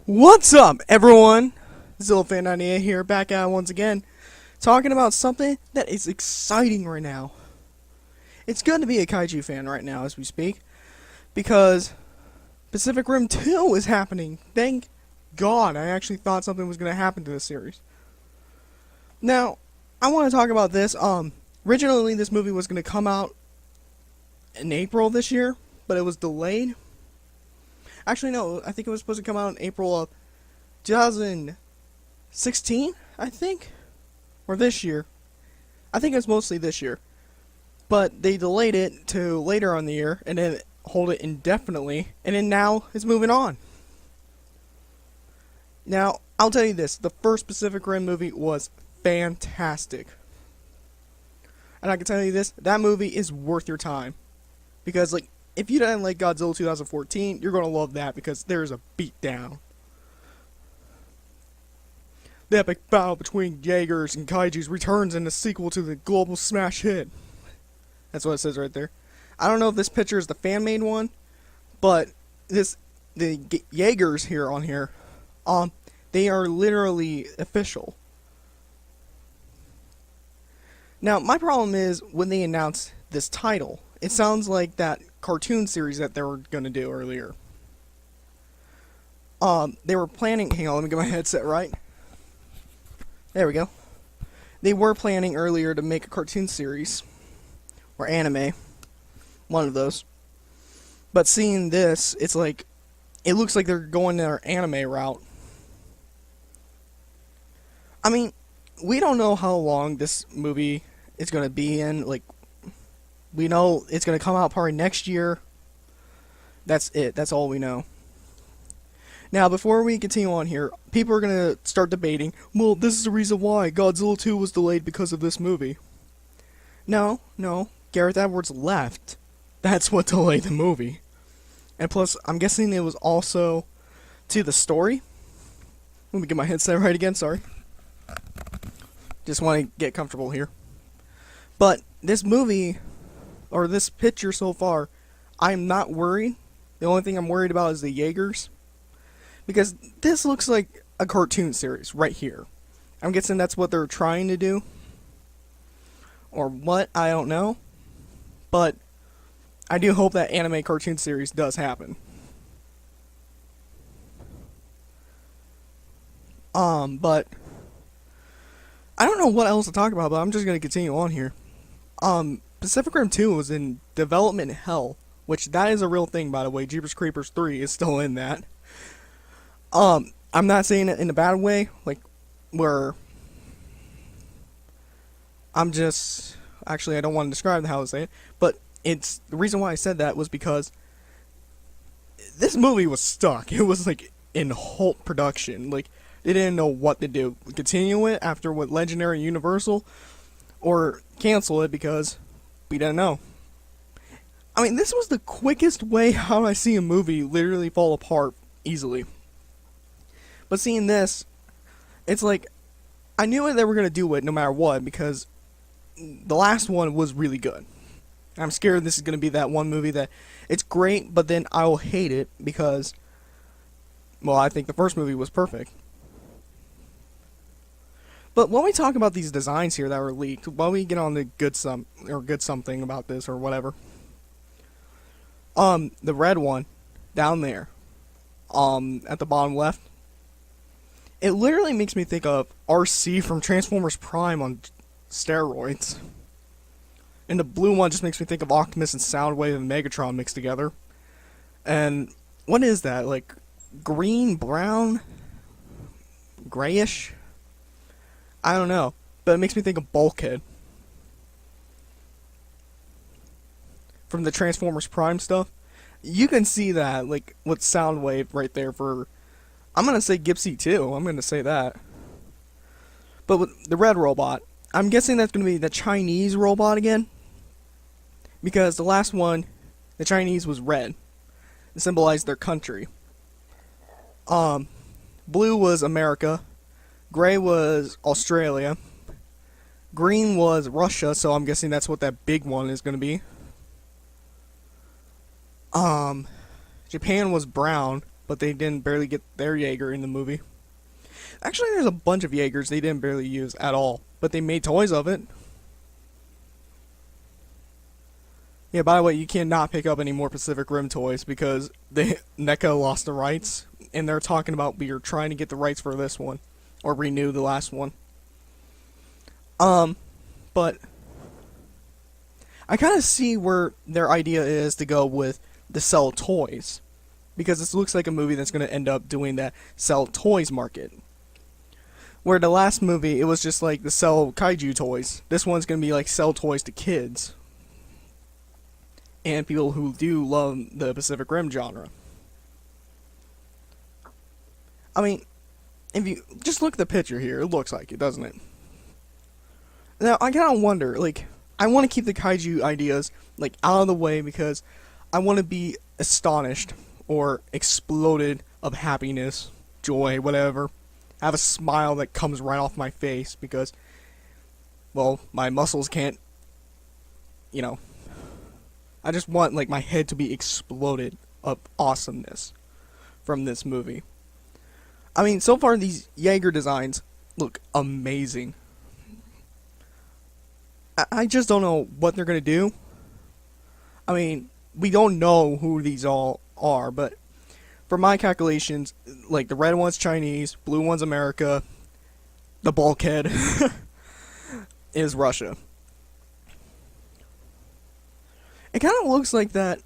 What's up, everyone? Zillafan98 here, back at it once again, talking about something that is exciting right now. It's good to be a Kaiju fan right now as we speak, because Pacific Rim 2 is happening. Thank God, I actually thought something was going to happen to this series. Now, I want to talk about this. Originally this movie was going to come out in April this year, but it was delayed. Actually, no, I think it was supposed to come out in April of 2016, I think? Or this year. I think it was mostly this year. But they delayed it to later on the year, and then hold it indefinitely, and then now it's moving on. Now, I'll tell you this, the first Pacific Rim movie was fantastic. And I can tell you this, that movie is worth your time. Because, like, if you didn't like Godzilla 2014, you're going to love that because there's a beatdown. The epic battle between Jaegers and Kaijus returns in the sequel to the global smash hit. That's what it says right there. I don't know if this picture is the fan-made one, but the Jaegers here on here, they are literally official. Now, my problem is when they announce this title, it sounds like that cartoon series that they were going to do earlier. They were planning, hang on, let me get my headset right. There we go. They were planning earlier to make a cartoon series, or anime, one of those. But seeing this, it's like, it looks like they're going their anime route. I mean, we don't know how long this movie is going to be in, like, we know it's going to come out probably next year. That's it. That's all we know. Now, before we continue on here, people are going to start debating, well, this is the reason why Godzilla 2 was delayed because of this movie. No. Gareth Edwards left. That's what delayed the movie. And plus, I'm guessing it was also to the story. Let me get my headset right again, sorry. Just want to get comfortable here. But this movie, or this picture so far, I'm not worried. The only thing I'm worried about is the Jaegers. Because this looks like a cartoon series right here. I'm guessing that's what they're trying to do. Or what, I don't know. But I do hope that anime cartoon series does happen. But I don't know what else to talk about, but I'm just going to continue on here. Pacific Rim 2 was in development hell, which that is a real thing, by the way. Jeepers Creepers 3 is still in that. I'm not saying it in a bad way, like, where I'm just, actually I don't want to describe how to say it, but it's, the reason why I said that was because this movie was stuck. It was, like, in halt production. Like, they didn't know what to do. Continue it after what Legendary Universal, or cancel it because we didn't know. I mean, this was the quickest way how I see a movie literally fall apart easily. But seeing this, it's like, I knew they were going to do it no matter what, because the last one was really good. I'm scared this is going to be that one movie that, it's great, but then I will hate it, because, well, I think the first movie was perfect. But when we talk about these designs here that were leaked, while we get on the good something about this, or whatever. The red one, down there, at the bottom left, it literally makes me think of RC from Transformers Prime on steroids. And the blue one just makes me think of Optimus and Soundwave and Megatron mixed together. And what is that? Like green, brown, grayish? I don't know. But it makes me think of Bulkhead from the Transformers Prime stuff. You can see that, like, with Soundwave right there for, I'm going to say Gypsy too. I'm going to say that. But with the red robot, I'm guessing that's going to be the Chinese robot again. Because the last one, the Chinese was red. It symbolized their country. Blue was America. Gray was Australia. Green was Russia, so I'm guessing that's what that big one is going to be. Japan was brown. but they didn't barely get their Jaeger in the movie. Actually, there's a bunch of Jaegers they didn't barely use at all, but they made toys of it. Yeah, by the way, you cannot pick up any more Pacific Rim toys because NECA lost the rights, and they're talking about we are trying to get the rights for this one, or renew the last one. But I kind of see where their idea is to go with the sell toys, because this looks like a movie that's going to end up doing that sell toys market. Where the last movie, it was just like the sell kaiju toys. This one's going to be like sell toys to kids and people who do love the Pacific Rim genre. I mean, if you just look at the picture here, it looks like it, doesn't it? Now, I kind of wonder, like, I want to keep the kaiju ideas, like, out of the way because I want to be astonished or exploded of happiness, joy, whatever. Have a smile that comes right off my face because, well, my muscles can't, I just want, like, my head to be exploded of awesomeness from this movie. I mean, so far these Jaeger designs look amazing. I just don't know what they're going to do. I mean, we don't know who these all are, but for my calculations, like, the red one's Chinese, blue one's America, the bulkhead is Russia. It kind of looks like that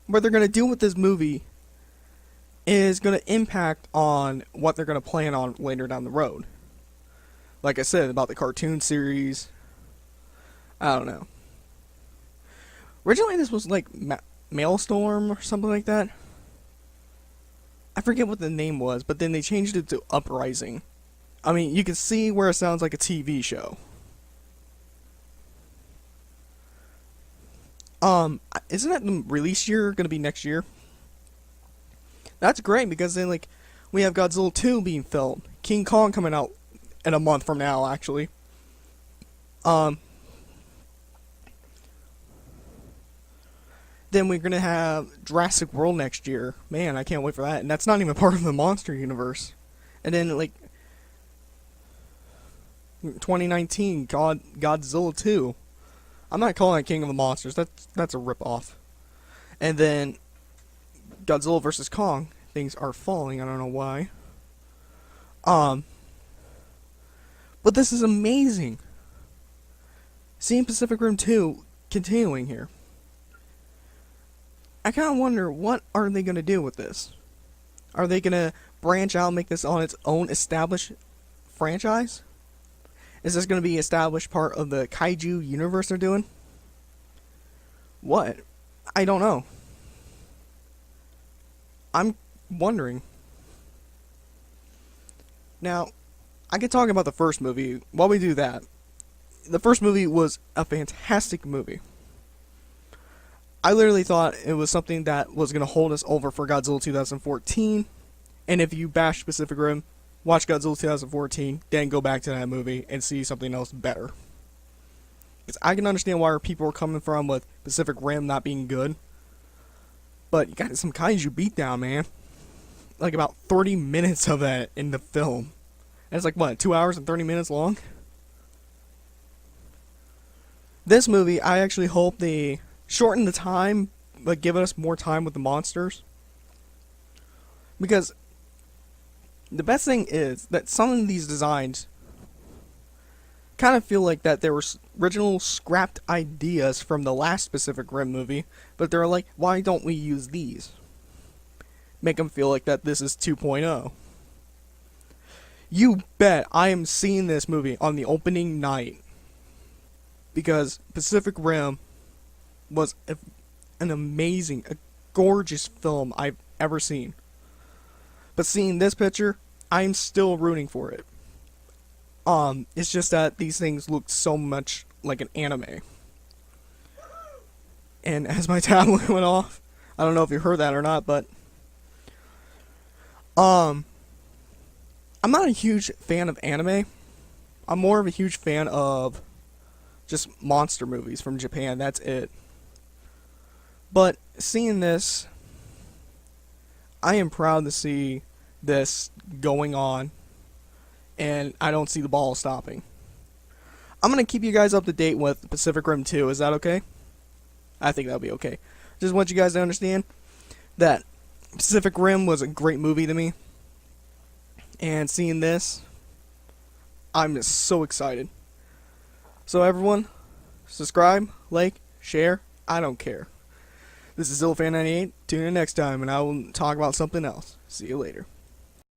what they're going to do with this movie is going to impact on what they're going to plan on later down the road. Like I said, about the cartoon series. I don't know. Originally this was like Maelstrom or something like that. I forget what the name was, but then they changed it to Uprising. I mean, you can see where it sounds like a TV show. Isn't that the release year gonna be next year? That's great because then, like, we have Godzilla 2 being filmed, King Kong coming out in a month from now, actually. Then we're gonna have Jurassic World next year. Man, I can't wait for that. And that's not even part of the monster universe. And then, like, 2019, Godzilla 2. I'm not calling it King of the Monsters. That's a ripoff. And then Godzilla vs. Kong. Things are falling. I don't know why. But this is amazing. Seeing Pacific Rim 2 continuing here. I kind of wonder, what are they going to do with this? Are they going to branch out and make this on its own established franchise? Is this going to be established part of the Kaiju universe they're doing? What? I don't know. I'm wondering. Now, I could talk about the first movie. While we do that, the first movie was a fantastic movie. I literally thought it was something that was going to hold us over for Godzilla 2014. And if you bash Pacific Rim, watch Godzilla 2014, then go back to that movie and see something else better. Because I can understand where people are coming from with Pacific Rim not being good. But you got some kaiju beatdown, man. Like about 30 minutes of that in the film. And it's like, what, 2 hours and 30 minutes long? This movie, I actually hope they shorten the time, but give us more time with the monsters. Because the best thing is that some of these designs kind of feel like that there were original scrapped ideas from the last Pacific Rim movie, but they're like, why don't we use these? Make them feel like that this is 2.0. You bet I am seeing this movie on the opening night. Because Pacific Rim was an amazing, a gorgeous film I've ever seen. But seeing this picture, I'm still rooting for it. It's just that these things look so much like an anime. And as my tablet went off, I don't know if you heard that or not, but I'm not a huge fan of anime. I'm more of a huge fan of just monster movies from Japan. That's it. But seeing this, I am proud to see this going on, and I don't see the ball stopping. I'm gonna keep you guys up to date with Pacific Rim 2. Is that okay? I think that'll be okay. Just want you guys to understand that Pacific Rim was a great movie to me, and seeing this, I'm just so excited. So everyone, subscribe, like, share. I don't care. This is ZillaFan98. Tune in next time, and I will talk about something else. See you later.